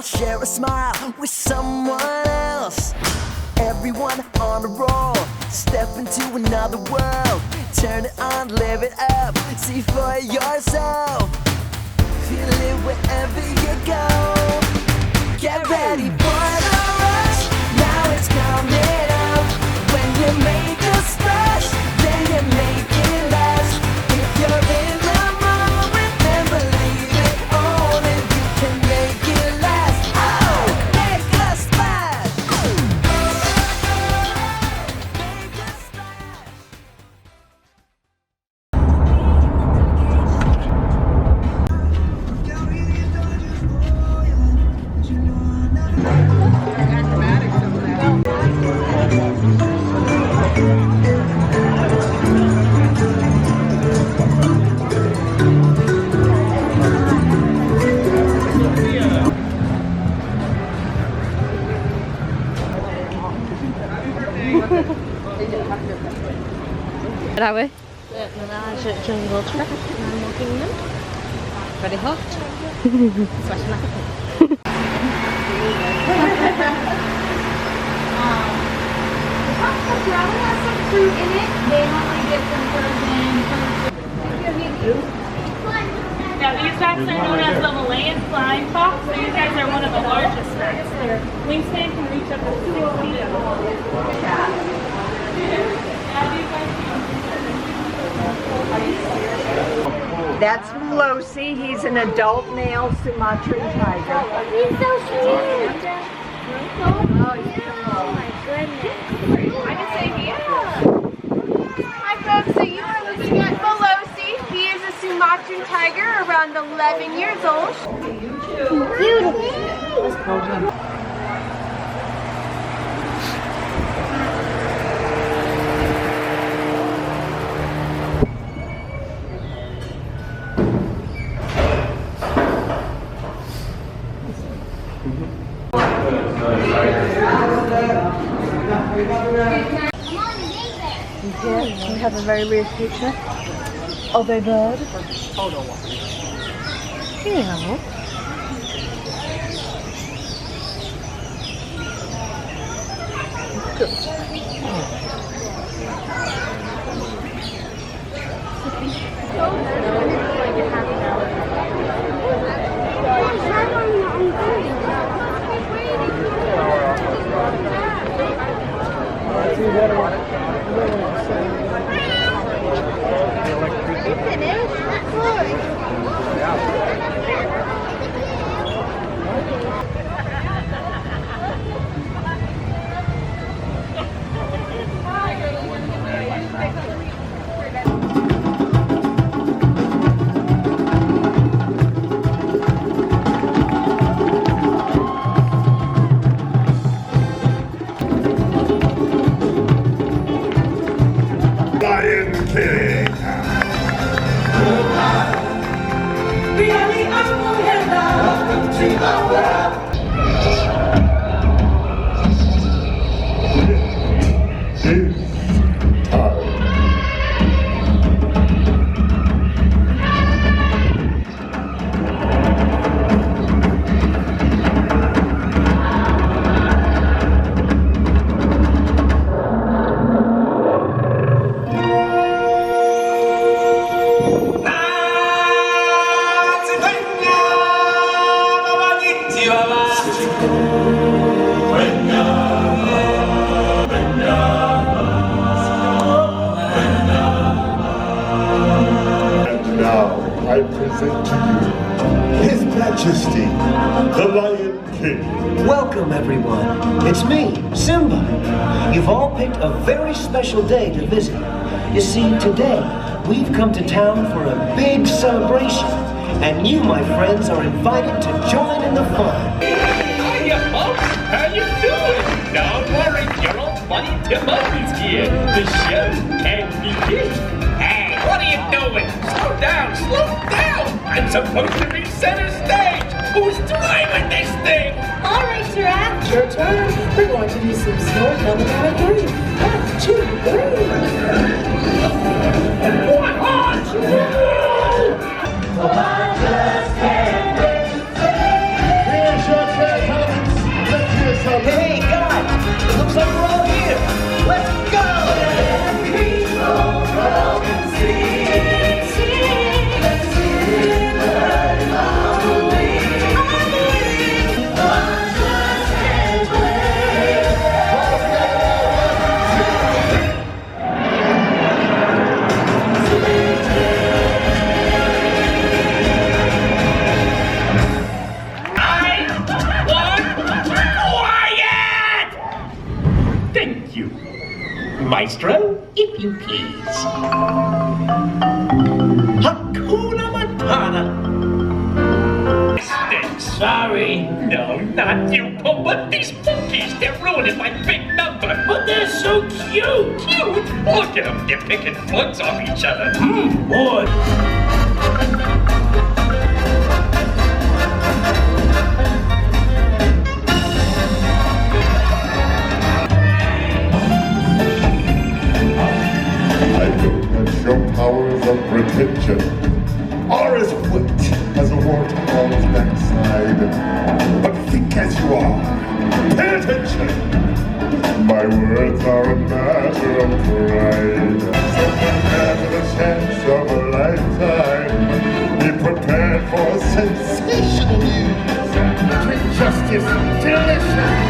share a smile with someone else. Everyone on a roll, step into another world. Turn it on, live it up, see for yourself. Feel it wherever you go. Get ready for the rush, now it's coming up. When you make a splash, then you make it last. If you're in the moment, then believe it, own it, you can make it last. Oh, make a splash! Make a splash! Grabe. Jungle track, Animal Kingdom. Very hot. Sweating like a pig. Has some fruit in it. They normally get some frozen. Now these bats are known as the Malayan flying fox. So these guys are one of the largest bats. Their wingspan can reach up to 6 feet. That's Melosi. He's an adult male Sumatran tiger. He's so cute. Oh my goodness. I can say yeah. Hi folks, so you are looking at Melosi. He is a Sumatran tiger around 11 years old. Beautiful. Here we have a very weird picture of a bird. Hello. Good. Lion King. Welcome to the world. I present to you His Majesty, the Lion King. Welcome, everyone. It's me, Simba. You've all picked a very special day to visit. You see, today, we've come to town for a big celebration, and you, my friends, are invited to join in the fun. Hiya, folks. How you doing? Don't worry, your old buddy Timothy's here. The show can begin. Hey, what are you doing? Slow down, slow down. I'm supposed to be center stage. Who's driving this thing? All right, Giraffe, your turn. We're going to do some snorting on the count of 3. 1, 2, 3. 1, 2, 3. Here's your treasure. if you please. Hakuna Matata. Sorry. No, not you, Pumba. These monkeys, they're ruining my big number. But they're so cute. Cute? Look at them. They're picking foots off each other. Boy. Your powers of pretension are as wet as a waterfall's backside. But think as you are. Pay attention. My words are a matter of pride. So prepare for the chance of a lifetime. Be prepared for sensational news. With justice, delicious.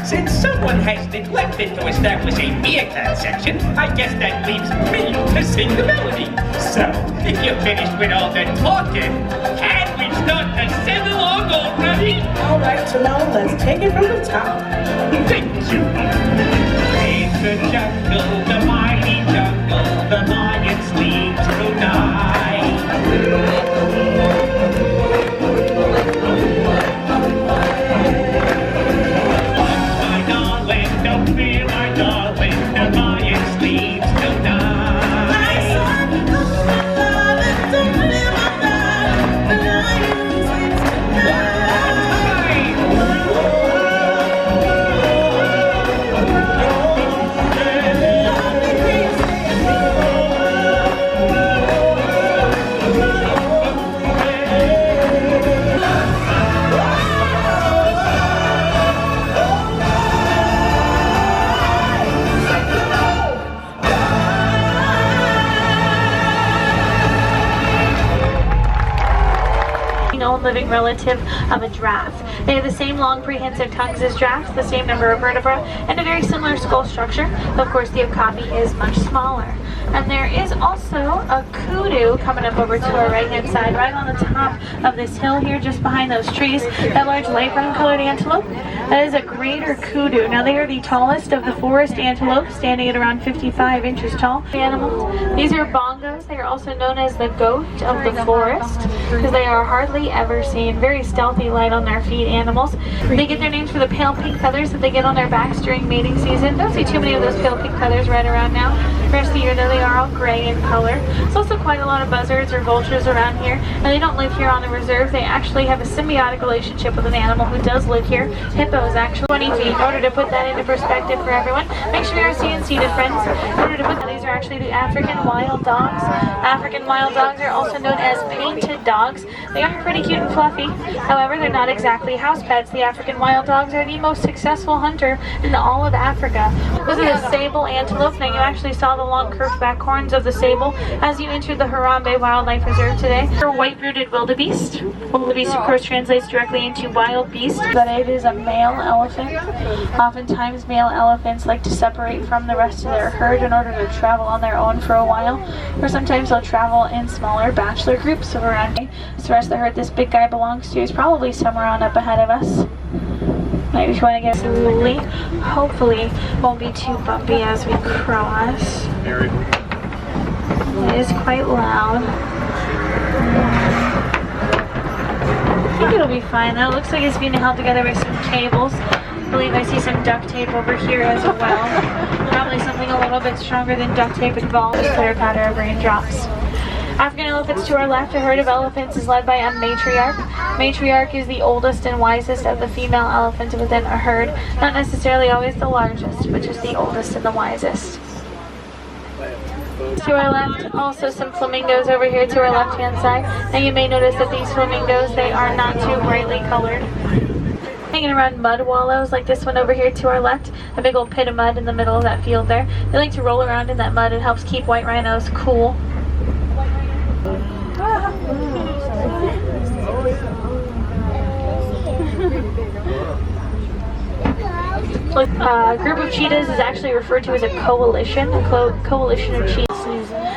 Since someone has neglected to establish a meerkat section, I guess that leaves me to sing the melody. So, if you're finished with all the talking, can we start to sing along already? All right, Timon, let's take it from the top. Thank you. In the jungle, the mighty jungle, the lion sleeps tonight. Living relative of a giraffe. They have the same long prehensile tongues as giraffes, the same number of vertebrae, and a very similar skull structure. Of course, the okapi is much smaller. And there is also a kudu coming up over to our right hand side, right on the top of this hill here, just behind those trees. That large light brown colored antelope, that is a greater kudu. Now they are the tallest of the forest antelope, standing at around 55 inches tall. Animals. These are bongos. They are also known as the goat of the forest because they are hardly ever seen. Very stealthy, light on their feet animals. They get their names for the pale pink feathers that they get on their backs during mating season. Don't see too many of those pale pink feathers right around now. The rest of the year though, they are all gray in color. There's also quite a lot of buzzards or vultures around here, and they don't live here on the reserve. They actually have a symbiotic relationship with an animal who does live here. Hippos actually 20 feet. In order to put that into perspective for everyone, make sure you're seated, friends. In order to put that, these are actually the African wild dogs. African wild dogs are also known as painted dogs. They are pretty cute and fluffy. However, they're not exactly house pets. The African wild dogs are the most successful hunter in all of Africa. This is a sable antelope. Now you actually saw the long curved back horns of the sable as you entered the Harambe Wildlife Reserve today. For white-bearded wildebeest. Wildebeest, of course, translates directly into wild beast, but it is a male elephant. Oftentimes, male elephants like to separate from the rest of their herd in order to travel on their own for a while, or sometimes they'll travel in smaller bachelor groups of around. So the rest of the herd this big guy belongs to is probably somewhere on up ahead of us. Maybe if you want to get slowly, hopefully won't be too bumpy as we cross. It is quite loud. I think it'll be fine though. It looks like it's being held together with some cables. I believe I see some duct tape over here as well. Probably something a little bit stronger than duct tape involved. Just clear patter of raindrops. African elephants to our left. A herd of elephants is led by a matriarch. Matriarch is the oldest and wisest of the female elephants within a herd. Not necessarily always the largest, but just the oldest and the wisest. To our left, also some flamingos over here to our left-hand side. Now you may notice that these flamingos, they are not too brightly colored. Hanging around mud wallows like this one over here to our left, a big old pit of mud in the middle of that field there. They like to roll around in that mud. It helps keep white rhinos cool. A group of cheetahs is actually referred to as a coalition, coalition of cheetahs.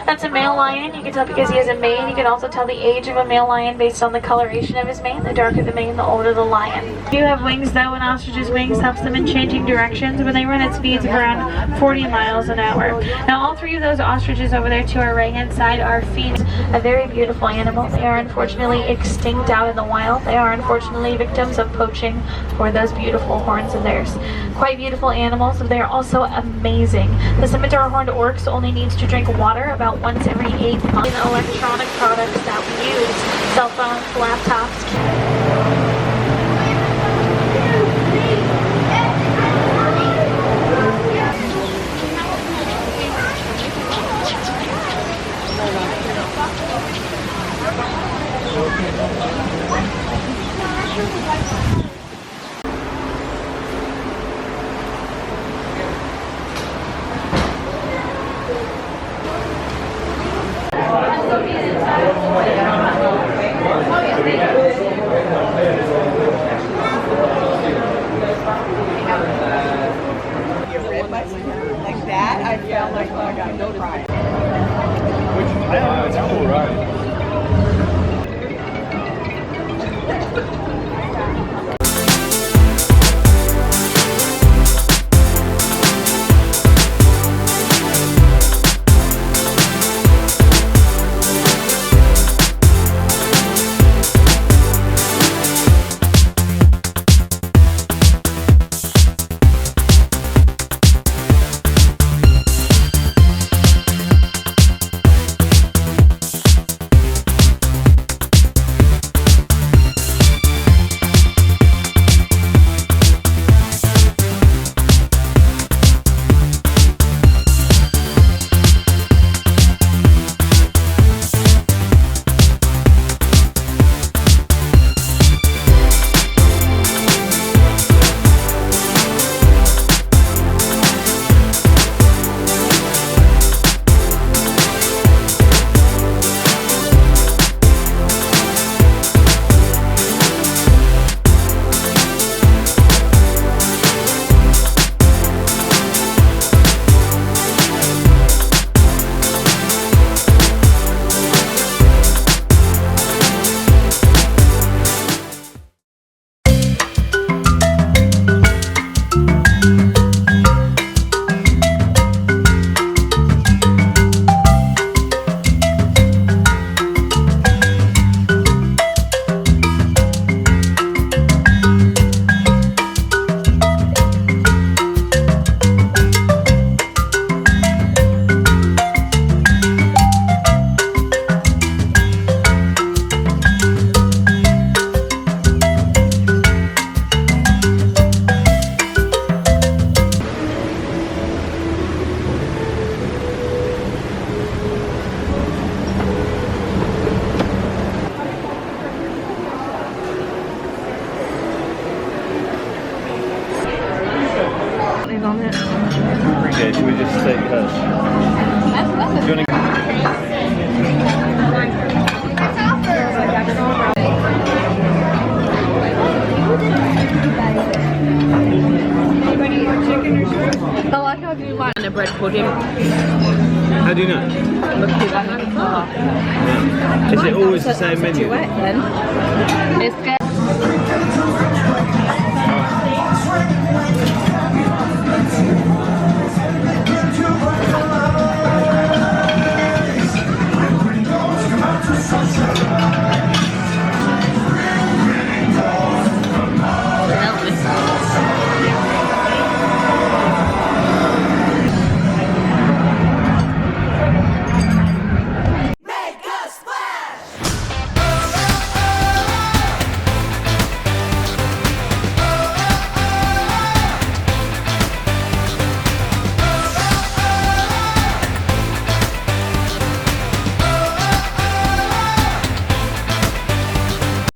That's a male lion. You can tell because he has a mane. You can also tell the age of a male lion based on the coloration of his mane. The darker the mane, the older the lion. They do have wings though, and ostrich's wings helps them in changing directions when they run at speeds of around 40 miles an hour. Now all three of those ostriches over there to our right hand side are females. A very beautiful animal. They are unfortunately extinct out in the wild. They are unfortunately victims of poaching for those beautiful horns of theirs. Quite beautiful animals, but they are also amazing. The scimitar horned oryx only needs to drink water about once every 8 months. In electronic products that we use, cell phones, laptops. Like that, I felt like, oh, I got no pride. It's cool, right? do you know? Lucky banana. Is it always the same menu? It's